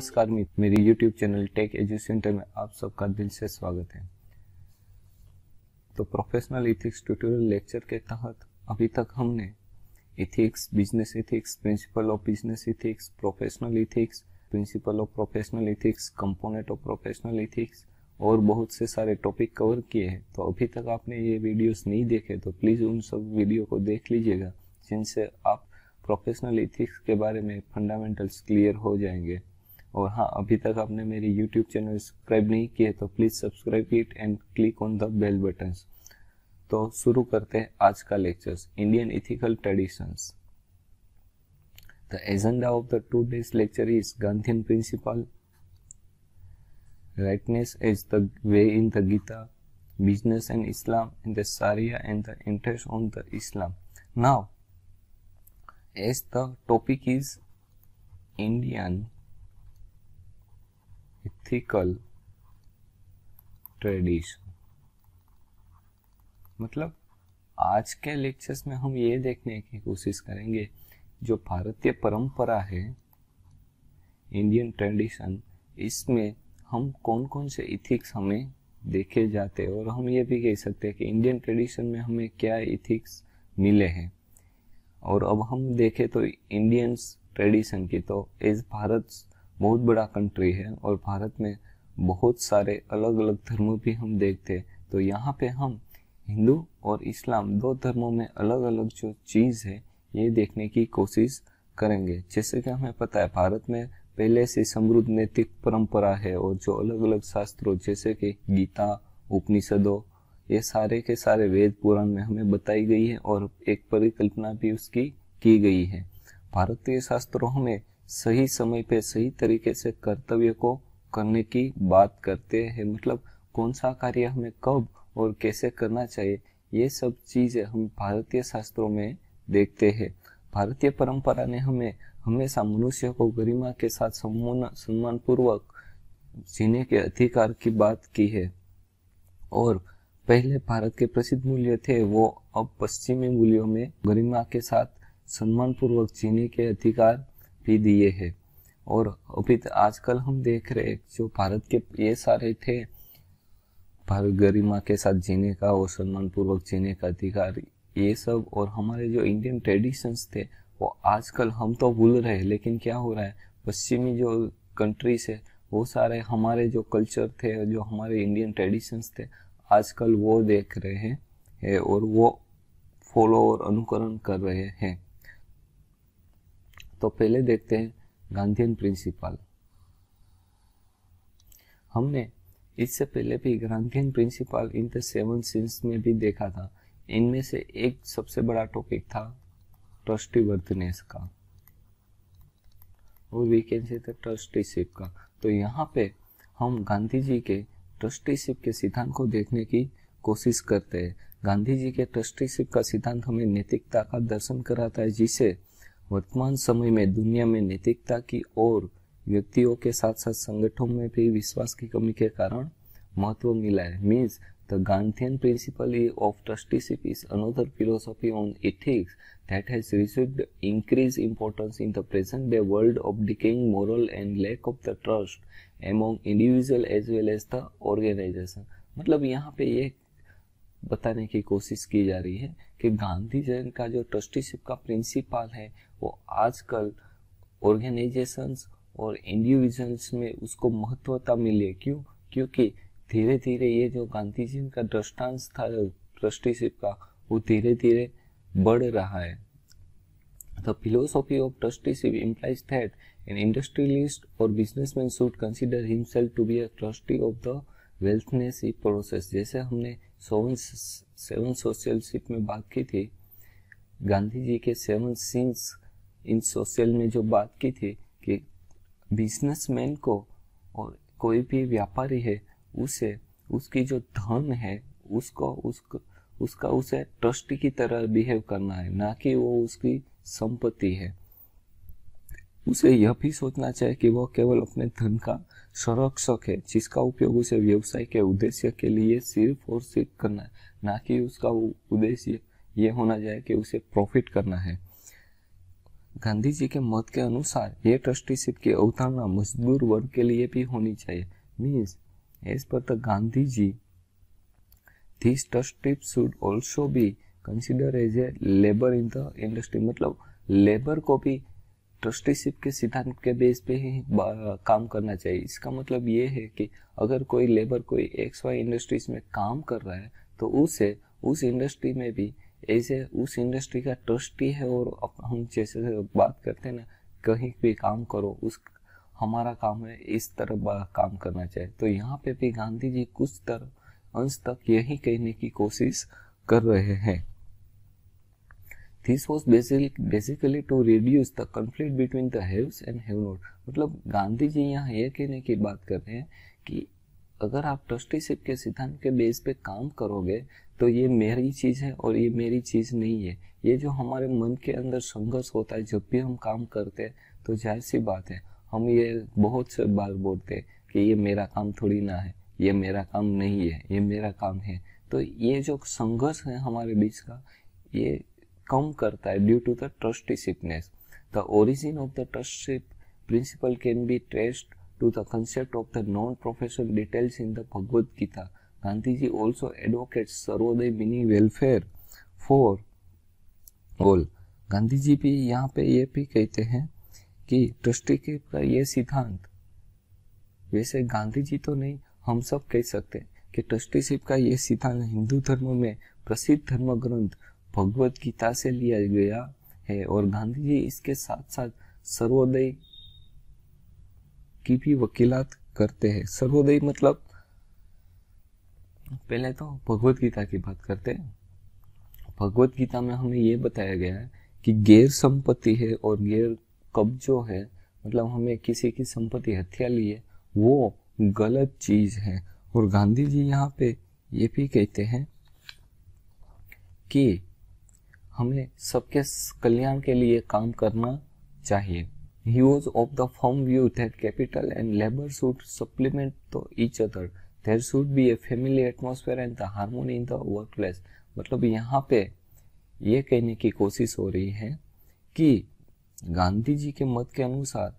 नमस्कार मित्र, मेरी YouTube channel tech edu centre में आप सबका दिल से स्वागत है। तो प्रोफेशनल इथिक्स ट्यूटोरियल लेक्चर के तहत अभी तक हमने ethics, business ethics, principle of business ethics, professional ethics, principle of professional ethics, component of professional ethics और बहुत से सारे टॉपिक कवर किए हैं। तो अभी तक आपने ये वीडियोस नहीं देखे तो प्लीज़ उन सब वीडियो को देख लीजिएगा, जिनसे आप प्रोफेशनल इथिक्स के बारे में फंडामेंटल्स क्लियर हो जाएंगे। और हाँ, अभी तक आपने मेरी YouTube चैनल सब्सक्राइब नहीं किए तो please subscribe it and click on the bell buttons. तो शुरू करते हैं आज का lectures, Indian ethical traditions. The agenda of the today's lecture is Gandhian principle, rightness as the way in the Gita, business and Islam, and the Sharia and the interest on the Islam. Now, as the topic is Indian ethical tradition, मतलब आज के lectures में हम ये देखने की कोशिश करेंगे जो भारतीय परंपरा है, इंडियन ट्रेडिशन, इसमें हम कौन कौन से इथिक्स हमें देखे जाते हैं। और हम ये भी कह सकते हैं कि इंडियन ट्रेडिशन में हमें क्या इथिक्स मिले हैं। और अब हम देखें तो इंडियन ट्रेडिशन की, तो एज भारत बहुत बड़ा कंट्री है और भारत में बहुत सारे अलग अलग धर्म भी हम देखते हैं। तो यहाँ पे हम हिंदू और इस्लाम दो धर्मों में अलग अलग जो चीज़ है ये देखने की कोशिश करेंगे। जैसे कि हमें पता है भारत में पहले से समृद्ध नैतिक परंपरा है और जो अलग अलग शास्त्रों जैसे कि गीता, उपनिषदों, ये सारे के सारे वेद पुराण में हमें बताई गई है और एक परिकल्पना भी उसकी की गई है। भारतीय शास्त्रों हमें सही समय पे सही तरीके से कर्तव्य को करने की बात करते हैं, मतलब कौन सा कार्य हमें कब और कैसे करना चाहिए, ये सब चीज़ें हम भारतीय शास्त्रों में देखते हैं। भारतीय परंपरा ने हमें हमेशा मनुष्य को गरिमा के साथ सम्मान पूर्वक जीने के अधिकार की बात की है। और पहले भारत के प्रसिद्ध मूल्य थे वो अब पश्चिमी मूल्यों में गरिमा के साथ सम्मान पूर्वक जीने के अधिकार भी दिए हैं। और अभी आजकल हम देख रहे हैं जो भारत के ये सारे थे, भारत गरिमा के साथ जीने का और सम्मान पूर्वक जीने का अधिकार, ये सब, और हमारे जो इंडियन ट्रेडिशंस थे वो आजकल हम तो भूल रहे हैं। लेकिन क्या हो रहा है, पश्चिमी जो कंट्रीज है वो सारे हमारे जो कल्चर थे, जो हमारे इंडियन ट्रेडिशंस थे, आजकल वो देख रहे हैं और वो फॉलो और अनुकरण कर रहे हैं। तो पहले देखते हैं गांधीयन प्रिंसिपल। हमने इससे पहले भी Gandhian principle in the 7 sins में भी देखा था। इनमें से एक सबसे बड़ा टॉपिक था ट्रस्टीवर्थनेस का, और वी कैन से ट्रस्टीशिप का। तो यहाँ पे हम गांधी जी के ट्रस्टीशिप के सिद्धांत को देखने की कोशिश करते हैं। गांधी जी के ट्रस्टीशिप का सिद्धांत हमें नैतिकता का दर्शन कराता है, जिसे वर्तमान समय में दुनिया में नैतिकता की और व्यक्तियों के साथ साथ संगठनों में भी विश्वास की कमी के कारण महत्व मिला है। Means the Gandhian principle of trusteeship is another philosophy on ethics that has received increased importance in the present day world of decaying moral and lack of the trust among individual as well as the organization। मतलब यहाँ पे ये बताने की कोशिश की जा रही है कि गांधी जी का जो ट्रस्टीशिप का प्रिंसिपल है वो आजकल ऑर्गेनाइजेशंस और इंडिविजुअल्स में उसको महत्वता मिली है। क्यों? क्योंकि धीरे धीरे ये जो गांधी जी का दृष्टांत था ट्रस्टीशिप का, वो धीरे धीरे बढ़ रहा है। The philosophy of trusteeship implies that an industrialist or businessman should consider himself to be a trustee of the wealthness he possesses। जैसे हमने 7 सोशलशिप में बात की थी, गांधी जी के 7 सिंस इन सोशल में जो बात की थी कि बिजनेसमैन को और कोई भी व्यापारी है उसे उसकी जो धन है उसका उसे ट्रस्टी की तरह बिहेव करना है, ना कि वो उसकी संपत्ति है। उसे यह भी सोचना चाहिए कि वो केवल अपने धन का संरक्षक है, जिसका उपयोग उसे व्यवसाय के उद्देश्य के लिए सिर्फ और सिर्फ करना है, ना कि उसका उद्देश्य ये होना चाहिए कि उसे प्रॉफिट करना है। गांधी जी के मत के अनुसार ये ट्रस्टीशिप की अवधारणा मजदूर वर्ग के लिए भी होनी चाहिए। Means as per the Gandhi ji this trusteeship should also be consider as a labour in the industry. मतलब लेबर को भी ट्रस्टीशिप के सिद्धांत के बेस पे ही काम करना चाहिए। इसका मतलब ये है कि अगर कोई लेबर कोई XY इंडस्ट्रीज में काम कर रहा है तो उसे उस इंडस्ट्री में भी ऐसे उस इंडस्ट्री का ट्रस्टी है, और हम जैसे बात करते हैं ना, कहीं भी काम करो, उस हमारा काम है, इस तरह काम करना चाहिए। तो यहाँ पे भी गांधी जी कुछ तरह अंश तक यही कहने की कोशिश कर रहे हैं। This was basically to reduce the conflict between the haves and have-not। मतलब गांधी जी यहाँ ये कहने की बात कर रहे हैं कि अगर आप ट्रस्टीशिप के सिद्धांत के बेस पे काम करोगे तो ये मेरी चीज है और ये मेरी चीज नहीं है। ये जो हमारे मन के अंदर संघर्ष होता है जब भी हम काम करते हैं, तो जाहिर सी बात है हम ये बहुत से बार बोलते हैं कि ये मेरा काम थोड़ी ना है, ये मेरा काम नहीं है, ये मेरा काम है। तो ये जो संघर्ष है हमारे बीच का, ये कम करता है due to the trusteeshipness. The origin of the trusteeship principle can be traced to the concept of the non-professional details in the Bhagavad Gita। Gandhi ji also advocates Sarvodaya meaning welfare for all। Gandhi ji भी यहाँ पे ये भी कहते हैं कि trusteeship का ये सिद्धांत, वैसे गांधी जी तो नहीं, हम सब कह सकते हैं कि ट्रस्टीशिप का ये सिद्धांत हिंदू धर्म में प्रसिद्ध धर्म ग्रंथ भगवद गीता से लिया गया है। और गांधी जी इसके साथ साथ सर्वोदय की भी वकीलात करते हैं। सर्वोदय मतलब पहले तो भगवत गीता की बात करते हैं। भगवत गीता में हमें ये बताया गया है कि गैर संपत्ति है और गैर कब्जो है, मतलब हमें किसी की संपत्ति हत्या ली है, वो गलत चीज है। और गांधी जी यहाँ पे ये भी कहते हैं कि हमें सबके कल्याण के लिए काम करना चाहिए। He was of the firm view that capital and labor should supplement each other। There should be a family atmosphere and the harmony in the workplace। मतलब यहाँ पे ये कहने की कोशिश हो रही है कि गांधी जी के मत के अनुसार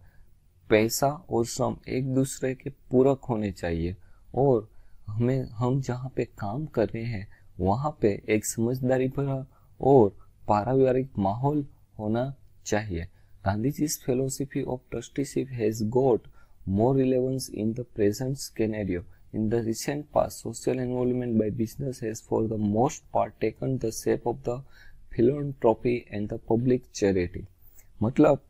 पैसा और श्रम एक दूसरे के पूरक होने चाहिए, और हम जहाँ पे काम कर रहे हैं वहाँ पे एक समझदारी भरा और पारिवारिक माहौल होना चाहिए। Gandhiji's philosophy of trusteeship has got more relevance in the present scenario। In the recent past, social involvement by business has for the most part taken the shape of the philanthropy and the public charity। मतलब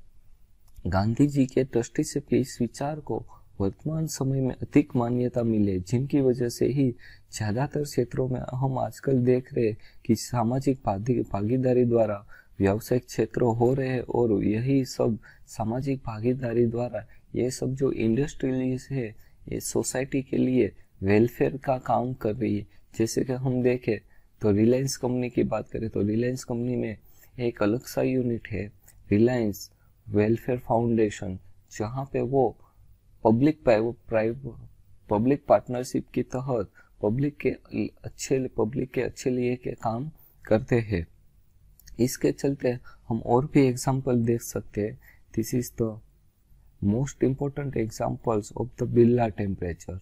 गांधी जी के trusteeship के इस विचार को वर्तमान समय में अधिक मान्यता मिले, जिनकी वजह से ही ज्यादातर क्षेत्रों में हम आजकल देख रहे हैं कि सामाजिक भागीदारी द्वारा व्यावसायिक क्षेत्र हो रहे हैं, और यही सब सामाजिक भागीदारी द्वारा ये सब जो इंडस्ट्रीज है ये सोसाइटी के लिए वेलफेयर का काम कर रही है। जैसे कि हम देखें तो रिलायंस कंपनी की बात करें तो रिलायंस कंपनी में एक अलग सा यूनिट है, रिलायंस वेलफेयर फाउंडेशन, जहाँ पे वो पब्लिक पार्टनरशिप के तहत पब्लिक के अच्छे लिए के काम करते हैं। इसके चलते हम और भी एग्जाम्पल देख सकते हैं। This is the most important examples of the Birla temple.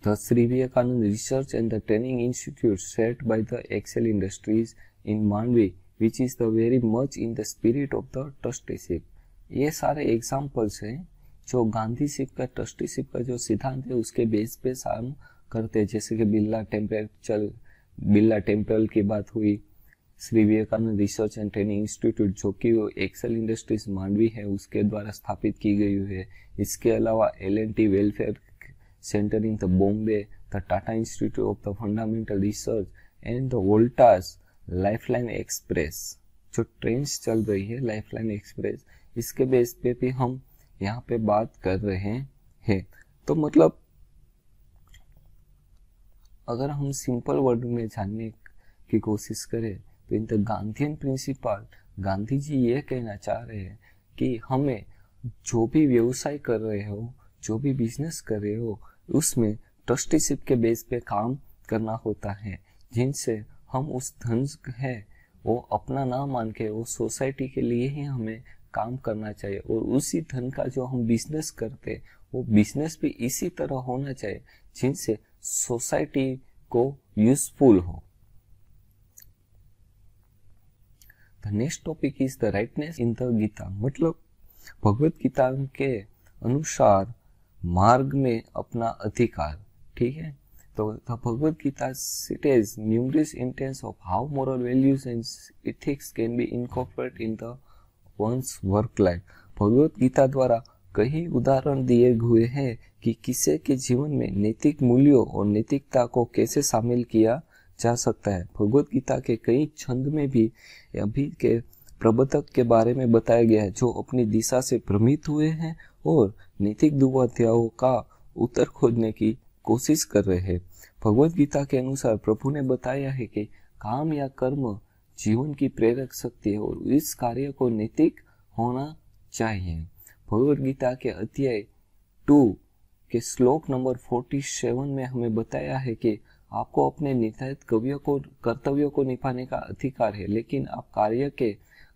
The Sri Vivekananda Research and the Training Institute set by the Excel Industries in Mandvi, which is the very much in the spirit of the trusteeship। ये सारे examples हैं जो गांधीशिप का trusteeship का जो सिद्धांत है उसके बेस पे काम करते हैं। जैसे कि बिरला टेम्पल की बात हुई, Shri Vivekananda research and training institute जो कि एक्सेल इंडस्ट्रीज मांडवी है उसके द्वारा स्थापित की गई है। इसके अलावा L&T welfare centre in the Bombay, the Tata institute of the fundamental research and the Voltas lifeline express, जो ट्रेन चल रही है लाइफलाइन एक्सप्रेस, इसके बेस पे भी हम यहाँ पे बात कर रहे हैं। तो मतलब अगर हम सिंपल वर्ड में जानने की कोशिश करें तो in the Gandhian principle, Gandhi ji ये कहना चाह रहे हैं कि हमें जो भी व्यवसाय कर रहे हो, जो भी बिजनेस कर रहे हो, उसमें ट्रस्टीशिप के बेस पे काम करना होता है, जिनसे हम उस धन है वो अपना ना मान के वो सोसाइटी के लिए ही हमें काम करना चाहिए, और उसी धन का जो हम बिजनेस करते वो बिजनेस भी इसी तरह होना चाहिए जिनसे सोसाइटी को यूजफुल हो। The next topic is the rightness in the Gita, मतलब भगवत गीता के अनुसार मार्ग में अपना अधिकार। ठीक है, तो the Bhagavad Gita states numerous intents of how moral values and ethics can be incorporated in the one's work life। Bhagavad Gita द्वारा कई उदाहरण दिए हुए हैं कि किसी के जीवन में नैतिक मूल्यों और नैतिकता को कैसे शामिल किया जा सकता है। भगवत गीता के कई छंद में भी अभी के प्रबंधक के बारे में बताया गया है जो अपनी दिशा से भ्रमित हुए हैं और नैतिक दुविधाओं का उत्तर खोजने की कोशिश कर रहे हैं। भगवत गीता के अनुसार प्रभु ने बताया है कि काम या कर्म जीवन की प्रेरक शक्ति है और इस कार्य को नैतिक होना चाहिए। भगवत गीता के अध्याय 2 के श्लोक नंबर 47 में हमें बताया है कि आपको अपने निर्धारित कर्तव्यों को निभाने का अधिकार है, लेकिन आप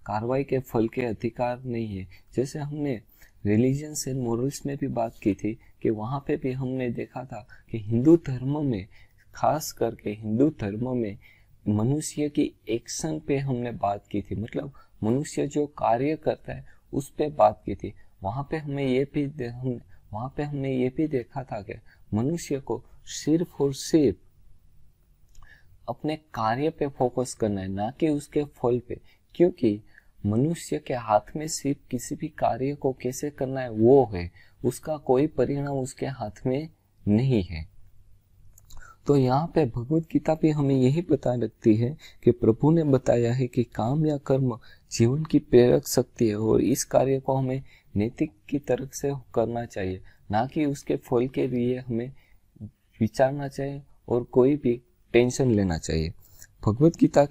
कार्रवाई के फल के अधिकार नहीं है। जैसे हमने रिलीजियंस एंड मोरल्स में भी बात की थी कि वहाँ पे भी हमने देखा था कि हिंदू धर्म में, खास करके हिंदू धर्म में मनुष्य की एक्शन पे हमने बात की थी, मतलब मनुष्य जो कार्य करता है उस पे बात की थी। वहाँ पे हमने ये भी देखा था कि मनुष्य को सिर्फ और सिर्फ अपने कार्य पे फोकस करना है, ना कि उसके फल पे, क्योंकि मनुष्य के हाथ में सिर्फ किसी भी कार्य को कैसे करना है वो है, उसका कोई परिणाम उसके हाथ में नहीं है। तो यहाँ पे भगवत गीता भी हमें यही बता रखती है कि प्रभु ने बताया है कि काम या कर्म जीवन की प्रेरक शक्ति है और इस कार्य को हमें नैतिक की तरफ से करना चाहिए, ना कि उसके फल के लिए हमें विचारना चाहिए और कोई भी टेंशन लेना चाहिए। भगवत गीता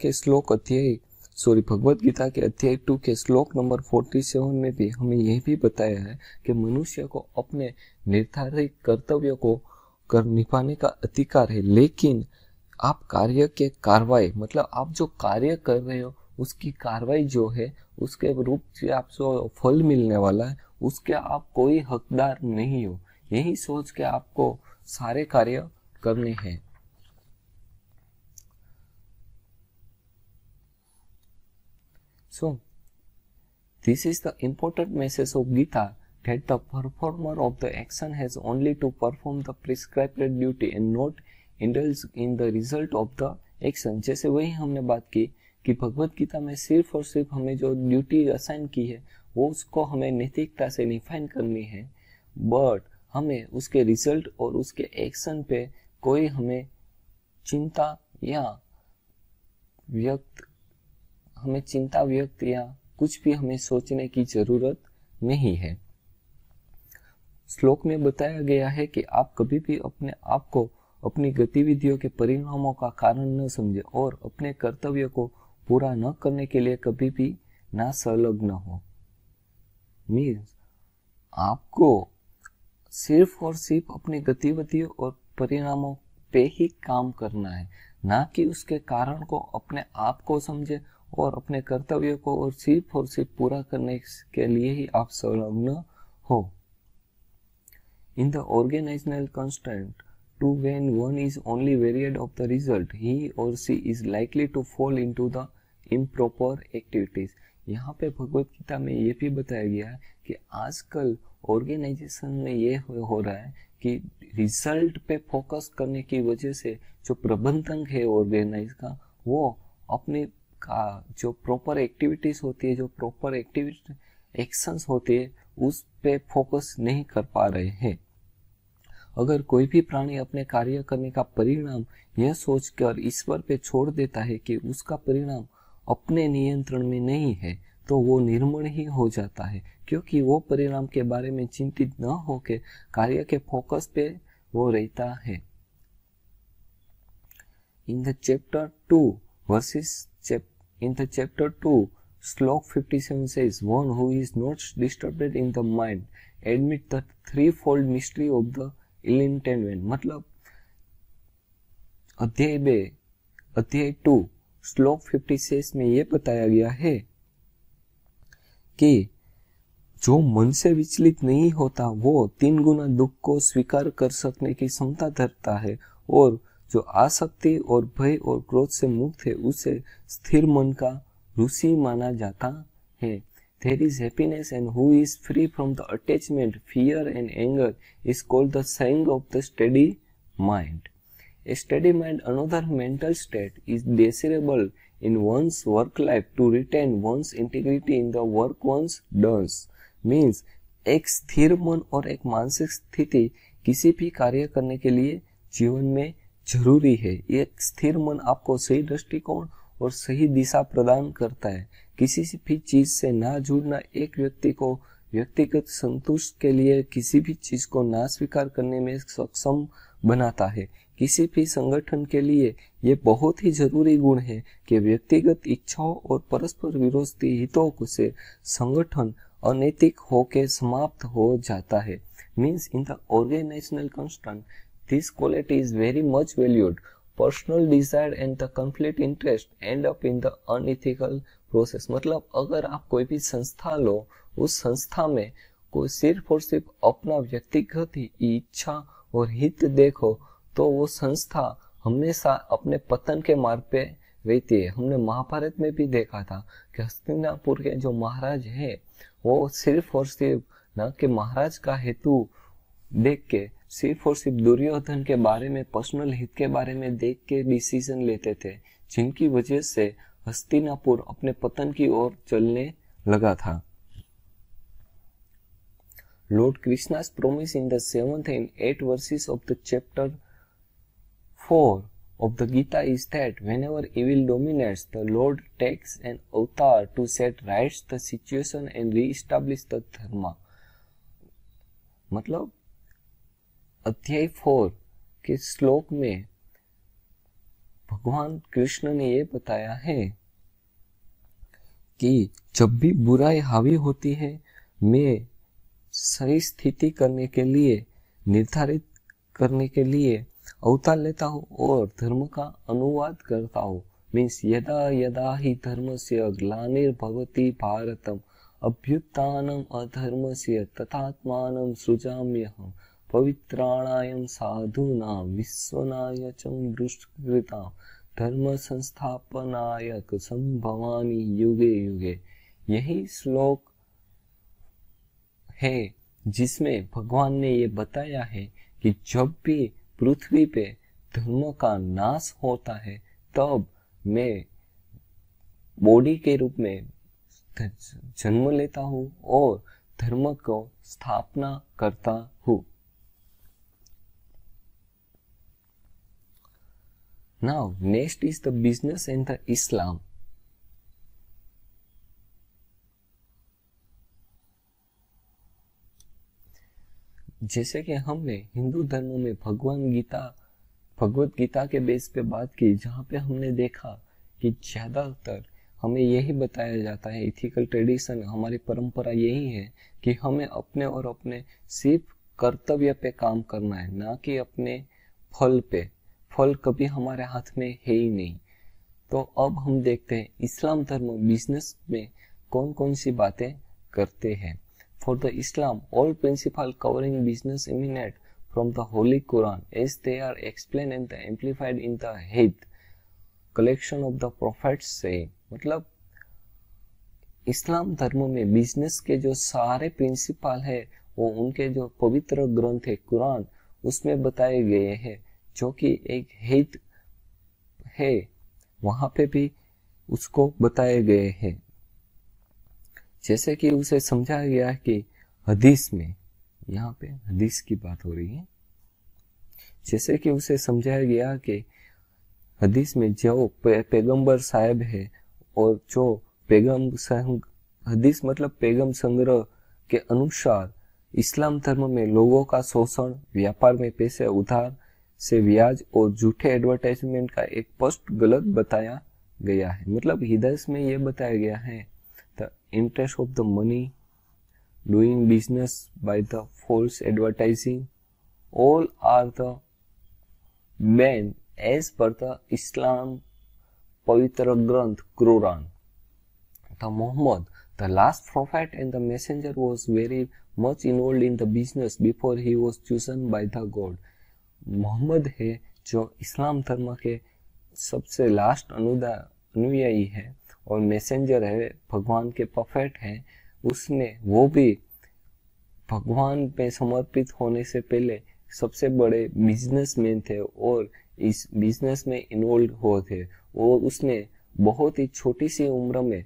के अध्याय 2 के श्लोक नंबर 47 में भी हमें यह भी बताया है कि मनुष्य को अपने निर्धारित कर्तव्यों को निभाने का अधिकार है, लेकिन आप कार्रवाई मतलब आप जो कार्य कर रहे हो उसकी कार्रवाई जो है उसके रूप से आप जो फल मिलने वाला है उसके आप कोई हकदार नहीं हो। यही सोच के आपको सारे कार्य करने हैं। So, this is the important message of Gita, that the performer of the action has only to perform the prescribed duty and not indulge in the result of the action। जैसे वही हमने बात की कि भगवत गीता में सिर्फ और सिर्फ हमें जो ड्यूटी असाइन की है वो उसको हमें नैतिकता से डिफाइन करनी है, बट हमें उसके रिजल्ट और उसके एक्शन पे कोई हमें चिंता व्यक्त या कुछ भी हमें सोचने की जरूरत नहीं है। श्लोक में बताया गया है कि आप कभी भी अपने आप को अपनी गतिविधियों के परिणामों का कारण न समझे और अपने कर्तव्य को पूरा न करने के लिए कभी भी ना संलग्न हो। मीन्स आपको सिर्फ और सिर्फ अपनी गतिविधियों और परिणामों पे ही काम करना है, ना कि उसके कारण को अपने आप को समझे और अपने कर्तव्यों को और सिर्फ पूरा करने के लिए ही आप संलग्न हो। In the organizational constraint to when one is only varied of the result, he or she is likely to fall into the improper activities। यहाँ पे भगवत गीता में ये भी बताया गया है कि आजकल ऑर्गेनाइजेशन में ये हो रहा है कि रिजल्ट पे फोकस करने की वजह से जो प्रबंधन है ऑर्गेनाइज का, वो अपने जो प्रॉपर एक्टिविटीज होती है, जो प्रॉपर एक्शंस होती है, उस पे फोकस नहीं कर पा रहे हैं। अगर कोई भी प्राणी अपने कार्य करने का परिणाम यह सोचकर ईश्वर पे छोड़ देता है कि उसका परिणाम अपने नियंत्रण में नहीं है, तो वो निर्मल ही हो जाता है, क्योंकि वो परिणाम के बारे में चिंतित न होकर कार्य के फोकस पे वो रहता है। In the chapter 2, Slok 57 says, one who is not disturbed in the mind admit the threefold mystery of the ill-intended। मतलब अध्याय 2 श्लोक 56 में ये बताया गया है कि जो मन से विचलित नहीं होता वो 3 गुना दुख को स्वीकार कर सकने की क्षमता धरता है, और जो आसक्ति और भय और क्रोध से मुक्त है उसे स्थिर मन का ऋषि माना जाता है। There is happiness, and who is free from the attachment, fear and anger is called the saying of the steady mind. A steady mind, another mental state, is desirable in one's work life to retain one's integrity in the work one's does. Means एक स्थिर मन और एक मानसिक स्थिति किसी भी कार्य करने के लिए जीवन में जरूरी है। एक स्थिर मन आपको सही दृष्टिकोण और सही दिशा प्रदान करता है। किसी भी चीज से ना जुड़ना एक व्यक्ति को व्यक्तिगत संतुष्ट के लिए किसी भी चीज को ना स्वीकार करने में सक्षम बनाता है। किसी भी संगठन के लिए ये बहुत ही जरूरी गुण है कि व्यक्तिगत इच्छाओं और परस्पर विरोधी हितों से संगठन अनैतिक होकर समाप्त हो जाता है। Means in the organisational construct this quality is very much valued. Personal desire and the conflict interest and up in the unethical process. मतलब अगर आप कोई भी संस्था लो, उस संस्था में कोई सिर्फ और सिर्फ अपना व्यक्तिगत इच्छा और हित देखो तो वो संस्था हमेशा अपने पतन के मार्ग पे रहती है। हमने महाभारत में भी देखा था कि हस्तिनापुर के जो महाराज है वो सिर्फ और सिर्फ न कि महाराज का हेतु देख के सिर्फ और सिर्फ दुर्योधन के बारे में, पर्सनल हित के बारे में देख के डिसीजन लेते थे, जिनकी वजह से हस्तिनापुर अपने पतन की ओर चलने लगा था। Lord Krishna's promise in the 7th and 8th verses of the chapter 4 of the Gita is that whenever evil dominates, the Lord takes an avatar to set right the situation and re-establish the dharma. मतलब अध्याय 4 के श्लोक में भगवान कृष्ण ने ये बताया है कि जब भी बुराई हावी होती है, मैं सही स्थिति करने के लिए, निर्धारित करने के लिए अवतार लेता हूँ और धर्म का अनुवाद करता हूँ। मीन्स यदा यदा ही धर्मस्य ग्लानिर्भवति भारतम अभ्युत्थानम अधर्मस्य तथात्मानं सृजाम्यहम् पवित्राणायं साधूनां विश्वनाय च दुष्कृतां धर्म संस्थापनायक संभवामि युगे युगे। यही श्लोक है जिसमें भगवान ने ये बताया है कि जब भी पृथ्वी पे धर्म का नाश होता है तब मैं बॉडी के रूप में जन्म लेता हूँ और धर्म को स्थापना करता हूँ। Now next is the business and the Islam. जैसे कि हमने हिंदू धर्म में भगवत गीता के बेस पे बात की, जहाँ पे हमने देखा कि ज्यादातर हमें यही बताया जाता है, इथिकल ट्रेडिशन, हमारी परंपरा यही है कि हमें अपने और अपने सिर्फ कर्तव्य पे काम करना है, ना कि अपने फल पे। फल कभी हमारे हाथ में है ही नहीं। तो अब हम देखते हैं इस्लाम धर्म बिजनेस में कौन कौन सी बातें करते हैं। For the Islam, all principles covering business emanate from the Holy Quran, as they are explained and amplified in the Hadith collection of the Prophets say. मतलब इस्लाम धर्म में बिजनेस के जो सारे प्रिंसिपल है वो उनके जो पवित्र ग्रंथ है कुरान, उसमें बताए गए हैं, जो कि एक हित है, वहां पे भी उसको बताए गए हैं। जैसे कि उसे समझाया गया है कि हदीस में, यहाँ पे हदीस की बात हो रही है, जैसे कि उसे समझाया गया कि हदीस में जो पैगंबर साहब है और जो हदीस मतलब पैगम संग्रह के अनुसार इस्लाम धर्म में लोगों का शोषण, व्यापार में पैसे उधार से ब्याज और झूठे एडवर्टाइजमेंट का एक स्पष्ट गलत बताया गया है। मतलब हिदायत में यह बताया गया है the interest of the money, doing business by the false advertising, all are the banned as per the Islam पवित्र ग्रंथ Quran. The Muhammad, the last prophet and the messenger, was very much involved in the business before he was chosen by the God. Mohammad है जो इस्लाम धर्म के सबसे last अनुयायी है और मैसेंजर है, भगवान के प्रोफेट है। उसने वो भी भगवान पे समर्पित होने से पहले सबसे बड़े बिजनेसमैन थे और इस बिजनेस में इन्वॉल्व हुए थे। और उसने बहुत ही छोटी सी उम्र में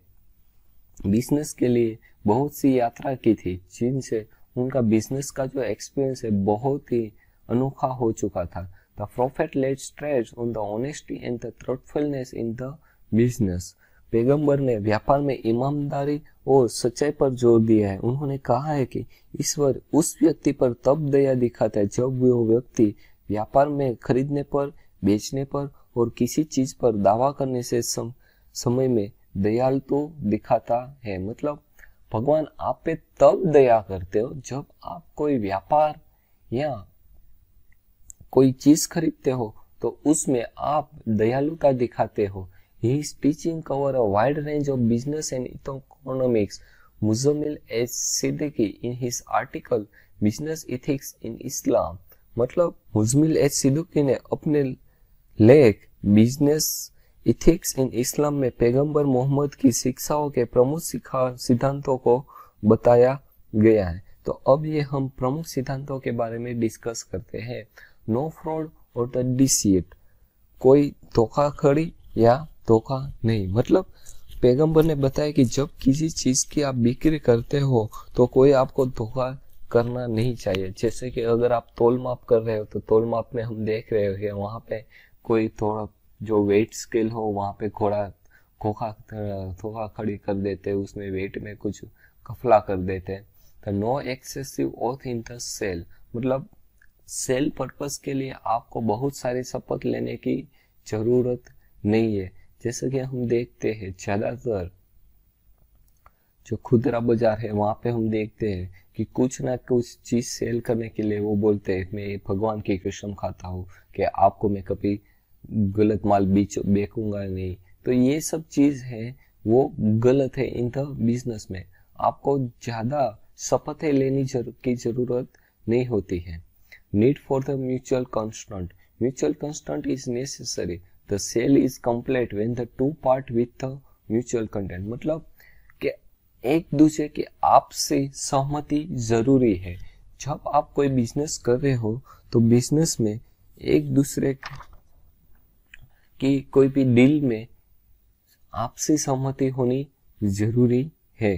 बिजनेस के लिए बहुत सी यात्रा की थी, जिनसे उनका बिजनेस का जो एक्सपीरियंस है बहुत ही अनोखा हो चुका था। The prophet laid stress on the honesty and the truthfulness in the business. पैगंबर ने व्यापार में ईमानदारी और सच्चाई पर जोर दिया है। उन्होंने कहा है कि ईश्वर उस व्यक्ति पर तब दया दिखाता है जब वो व्यक्ति व्यापार में खरीदने पर, बेचने पर और किसी चीज पर दावा करने से समय में दयालु तो दिखाता है। मतलब भगवान आप पे तब दया करते हो जब आप कोई व्यापार या कोई चीज खरीदते हो तो उसमें आप दयालुता दिखाते हो। His teaching cover a wide range of business and economics. Muzammil H. Siddiqui in his article Business Ethics in Islam, मतलब मुजमिल एच सिद्दीकी ने अपने लेख बिजनेस इथिक्स इन इस्लाम में पैगंबर मोहम्मद की शिक्षाओं के प्रमुख सिद्धांतों को बताया गया है। तो अब ये हम प्रमुख सिद्धांतों के बारे में डिस्कस करते हैं। नो फ्रॉड और द डिसीट, कोई धोखाधड़ी या धोखा नहीं। मतलब पैगंबर ने बताया कि जब किसी चीज की आप बिक्री करते हो तो कोई आपको धोखा करना नहीं चाहिए। जैसे कि अगर आप तोल माप कर रहे हो तो तोल माप में हम देख रहे हो कि वहां पे कोई थोड़ा जो वेट स्केल हो वहां पे धोखा खड़ी कर देते, उसमें वेट में कुछ कफला कर देते। तो no excessive oath in the sale, मतलब सेल पर्पस के लिए आपको बहुत सारी शपथ लेने की जरूरत नहीं है। जैसे कि हम देखते हैं ज्यादातर जो खुदरा बाजार है वहां पे हम देखते हैं कि कुछ ना कुछ चीज सेल करने के लिए वो बोलते हैं, मैं भगवान की कसम खाता हूँ कि आपको मैं कभी गलत माल बेचूंगा नहीं। तो ये सब चीज है वो गलत है। इन द बिजनेस में आपको ज्यादा शपथें लेने की जरूरत नहीं होती है। Need for the mutual constant, mutual constant is necessary, the sale is complete when the two part with the mutual content. मतलब कि एक दूसरे की आपसी सहमति जरूरी है। जब आप कोई बिजनेस कर रहे हो तो बिजनेस में एक दूसरे की कोई भी डील में आपसी सहमति होनी जरूरी है।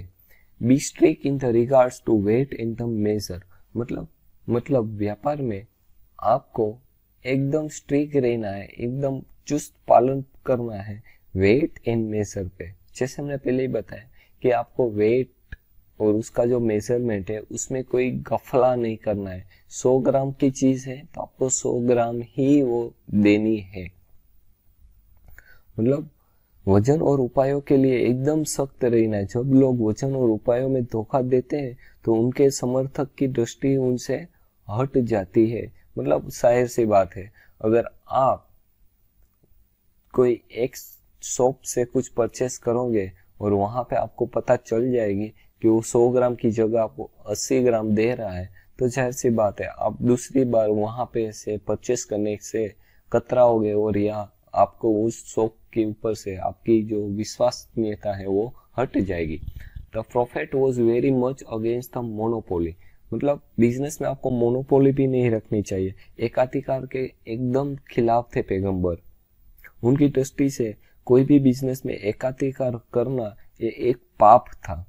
Be strict in the regards to weight in the measure, मतलब व्यापार में आपको एकदम स्ट्रिक्ट रहना है, एकदम चुस्त पालन करना है वेट एंड मेजर पे। जैसे हमने पहले ही बताया कि आपको वेट और उसका जो मेजरमेंट है उसमें कोई गफला नहीं करना है। 100 ग्राम की चीज है तो आपको 100 ग्राम ही वो देनी है। मतलब वजन और उपायों के लिए एकदम सख्त रहना है। जब लोग वजन और उपायों में धोखा देते हैं तो उनके समर्थक की दृष्टि उनसे हट जाती है। मतलब जाहिर सी बात है, अगर आप कोई एक शॉप से कुछ परचेस करोगे और वहां पे आपको पता चल जाएगी कि वो 100 ग्राम की जगह आपको 80 ग्राम दे रहा है, तो जाहिर सी बात है आप दूसरी बार वहां पे से परचेस करने से कतराओगे और या आपको उस शॉप के ऊपर से आपकी जो विश्वसनीयता है वो हट जाएगी। The profit was very much against the monopoly, मतलब बिजनेस में आपको मोनोपोली भी नहीं रखनी चाहिए। एकाधिकार के एकदम खिलाफ थे पैगंबर। उनकी दृष्टि से कोई भी बिजनेस में एकाधिकार करना ये एक पाप था।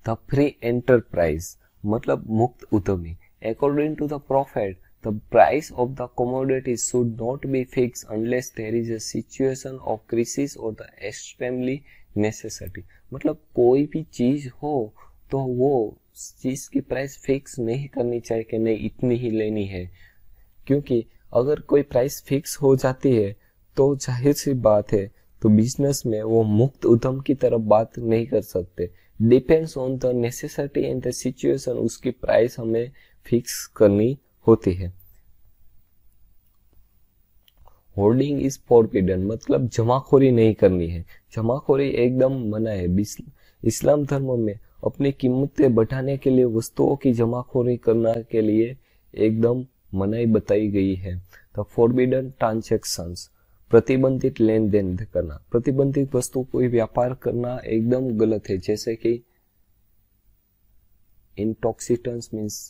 द फ्री एंटरप्राइज, मतलब मुक्त उद्यमी। According to the profit, the price of the commodity should not be fixed unless there is a situation of crisis or the extremely necessity। मतलब कोई भी चीज हो तो वो चीज की प्राइस फिक्स नहीं करनी चाहिए कि नहीं इतनी ही लेनी है, क्योंकि अगर कोई प्राइस फिक्स हो जाती है तो जाहिर सी बात है तो बिजनेस में वो मुक्त उद्यम की तरफ बात नहीं कर सकते। Depends on the necessity and the situation, उसकी प्राइस हमें फिक्स करनी होती है। होर्डिंग इज फॉरबिडन, मतलब जमाखोरी नहीं करनी है, जमाखोरी एकदम मना है। इस्लाम धर्म में अपनी कीमतें बढ़ाने के लिए वस्तुओं की जमाखोरी करने के लिए एकदम मनाही बताई गई है। द फॉरबिडन ट्रांजैक्शंस, प्रतिबंधित लेन देन करना, प्रतिबंधित वस्तु कोई व्यापार करना एकदम गलत है, जैसे कि इंटॉक्सिकेंट्स मीन्स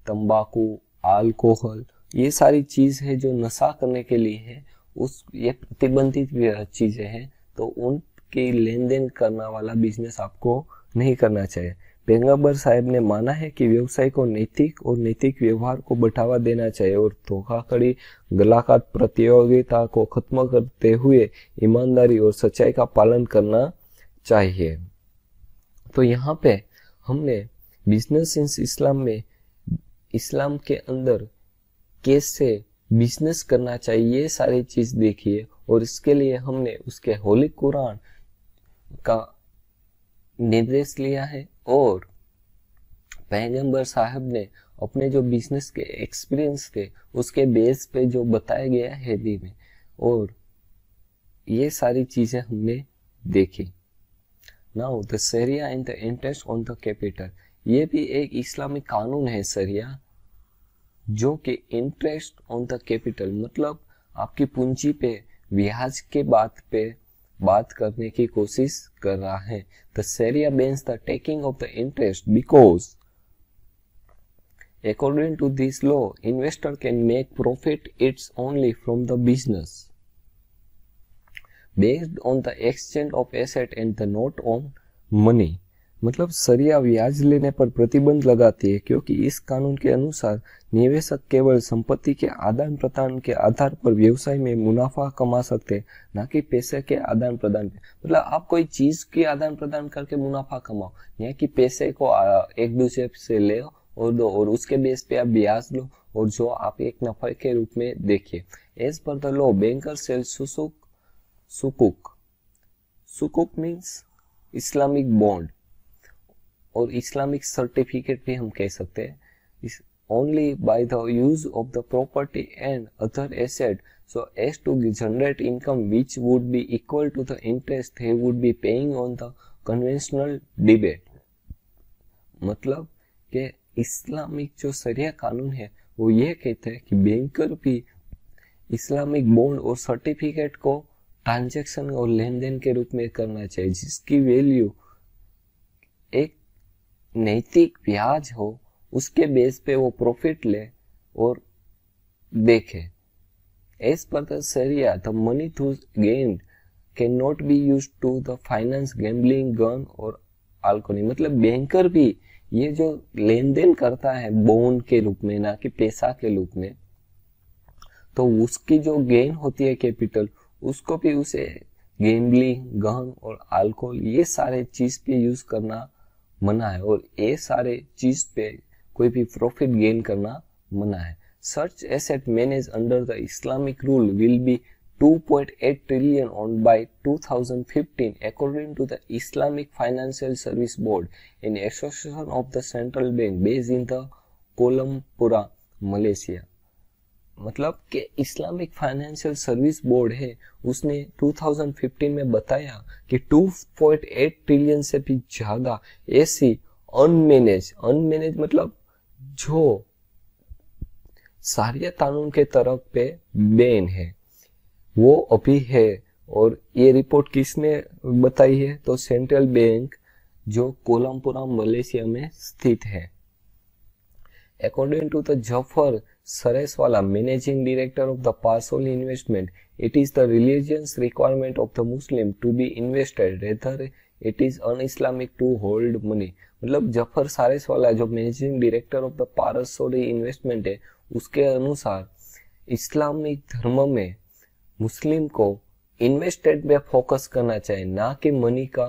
तंबाकू, अल्कोहल, ये सारी चीज है जो नशा करने के लिए है, ये प्रतिबंधित चीजें हैं, तो उनकी लेन देन करने वाला बिजनेस आपको नहीं करना चाहिए। पैगंबर साहब ने माना है कि व्यवसाय को नैतिक और नैतिक व्यवहार को बढ़ावा देना चाहिए और धोखाधड़ी, गलाकात, प्रतियोगिता को खत्म करते हुए ईमानदारी और सच्चाई का पालन करना चाहिए। तो यहाँ पे हमने बिजनेस इन इस्लाम में, इस्लाम के अंदर कैसे बिजनेस करना चाहिए, ये सारी चीज देखी है, और इसके लिए हमने उसके होली कुरान का निर्देश लिया है और पैगंबर साहब ने अपने जो बिजनेस के एक्सपीरियंस थे उसके बेस पे जो बताया गया है हिंदी में, और ये सारी चीजें हमने देखी। Now the Sharia and the interest on the capital, ये भी एक इस्लामिक कानून है शरिया, जो कि इंटरेस्ट ऑन द कैपिटल मतलब आपकी पूंजी पे ब्याज के बात करने की कोशिश कर रहा है। The Sharia bans the taking of the interest because according to this law investor can make profit it's only from the business based on the exchange of asset and the not on money। मतलब शरिया ब्याज लेने पर प्रतिबंध लगाती है क्योंकि इस कानून के अनुसार निवेशक केवल संपत्ति के आदान प्रदान के आधार पर व्यवसाय में मुनाफा कमा सकते हैं, ना कि पैसे के आदान प्रदान पे। मतलब आप कोई चीज के आदान प्रदान करके मुनाफा कमाओ, या कि पैसे को एक दूसरे से ले और दो और उसके बेस पे आप ब्याज लो और जो आप एक नफे के रूप में देखिए। As per the law banker sell sukuk means Islamic bond और इस्लामिक सर्टिफिकेट भी हम कह सकते हैं। Only by the use of the property and other asset so as to generate income which would be equal to the interest he would be paying on the conventional debate। मतलब कि Islamic जो शरिया कानून है वो ये कहते हैं कि बैंकर भी इस्लामिक बॉन्ड और सर्टिफिकेट को ट्रांजैक्शन और लेन देन के रूप में करना चाहिए, जिसकी वैल्यू एक नैतिक ब्याज हो, उसके बेस पे वो प्रॉफिट ले और देखे। As per the Sharia the money to gain can not be use to the finance gambling gun और अल्कोहल। मतलब बैंकर भी ये जो लेन देन करता है बॉन्ड के रूप में, ना कि पैसा के रूप में, तो उसकी जो गेन होती है कैपिटल, उसको भी उसे गैम्बलिंग, गन और अल्कोहल ये सारे चीज पे यूज करना मना है, और ये सारे चीज पे कोई भी प्रॉफिट गेन करना मना है। Such asset managed under the Islamic rule will be 2.8 trillion on by 2015 according to the Islamic Financial Service Board, an association of the central bank based in the Kuala Lumpur, Malaysia। मतलब कि Islamic financial service board है, उसने 2015 में बताया कि 2.8 trillion से भी ज्यादा ऐसी अनमैनेज मतलब जो शरिया कानून के तरफ पे बैन है वो अभी है। और ये रिपोर्ट किसने बताई है? तो सेंट्रल बैंक जो कोलमपुरा मलेशिया में स्थित है। According to the Jafar Sareswala, managing director of the Parsol Investment, it is the religious requirement of the Muslim to be invested, rather it is un-Islamic to hold money। मतलब जफर सारेसवाला जो managing director of the Parsoli investment है, उसके अनुसार Islamic धर्म में मुस्लिम को invested पे focus करना चाहिए, ना कि मनी का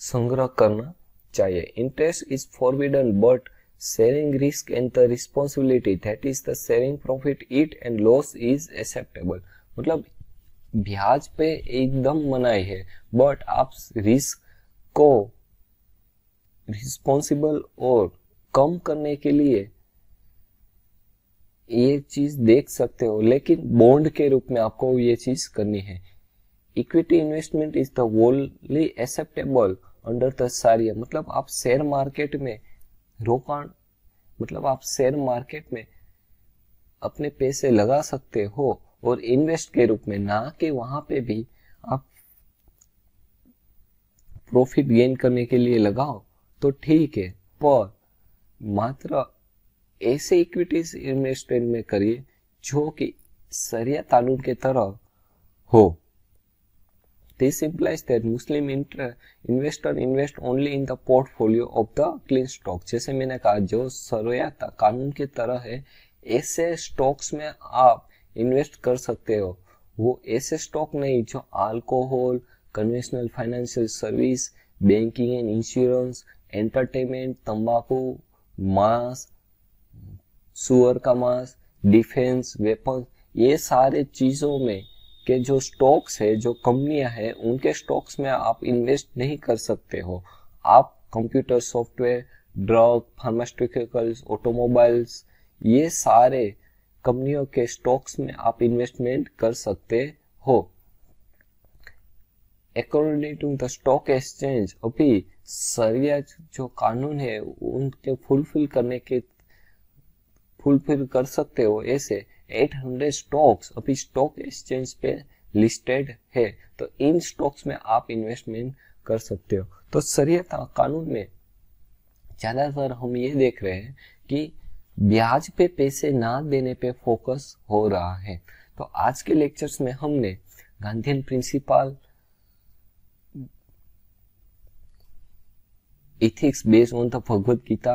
संग्रह करना चाहिए। Interest is forbidden but sharing risk and the responsibility, that is the sharing profit it and loss is acceptable। मतलब ब्याज पे एकदम मनाही है, बट आप रिस्क को रिस्पॉन्सिबल और कम करने के लिए ये चीज देख सकते हो, लेकिन बॉन्ड के रूप में आपको ये चीज करनी है। Equity investment is the only acceptable under the sharia, मतलब आप शेयर मार्केट में रोकाण, मतलब आप शेयर मार्केट में अपने पैसे लगा सकते हो और इन्वेस्ट के रूप में, ना कि वहां पे भी आप प्रॉफिट गेन करने के लिए लगाओ तो ठीक है, पर मात्र ऐसे इक्विटीज इन्वेस्टमेंट में करिए जो कि शरिया कानून के तरह हो। This implies that Muslim investor invest only in the portfolio of the clean stock। जैसे मैंने कहा, जो शरिया कानून की तरह है, ऐसे स्टॉक्स में आप इन्वेस्ट कर सकते हो। वो ऐसे स्टॉक नहीं जो alcohol, conventional financial service, banking and insurance, entertainment, तंबाकू, मांस, सुअर का मांस, डिफेंस, वेपन, ये सारे चीजों में के जो स्टॉक्स है, जो कंपनियां हैं, उनके स्टॉक्स में आप इन्वेस्ट नहीं कर सकते हो। आप computer software, drug, pharmaceuticals, automobiles, ये सारे कंपनियों के स्टॉक्स में आप इन्वेस्टमेंट कर सकते हो। According to the stock exchange, अभी शरिया जो कानून है उनके फुलफिल कर सकते हो ऐसे 800 स्टॉक्स अभी स्टॉक एक्सचेंज पे लिस्टेड है, तो इन स्टॉक्स में आप इन्वेस्टमेंट कर सकते हो। तो शरिया कानून में ज्यादातर हम ये देख रहे हैं कि ब्याज पे पैसे ना देने पे फोकस हो रहा है। तो आज के लेक्चर्स में हमने Gandhian principle, ethics based on the Bhagavad Gita,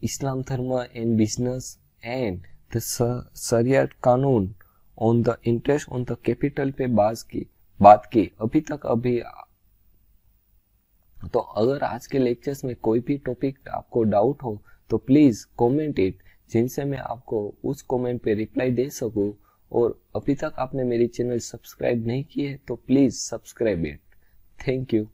Islam Dharma and Business, and the Sharia कानून on the interest on the capital पे बात की अभी तक। तो अगर आज के लेक्चर्स में कोई भी टॉपिक आपको डाउट हो तो प्लीज कमेंट इट, जिनसे मैं आपको उस कमेंट पे रिप्लाई दे सकूं। और अभी तक आपने मेरी चैनल सब्सक्राइब नहीं की है तो please subscribe it. Thank you.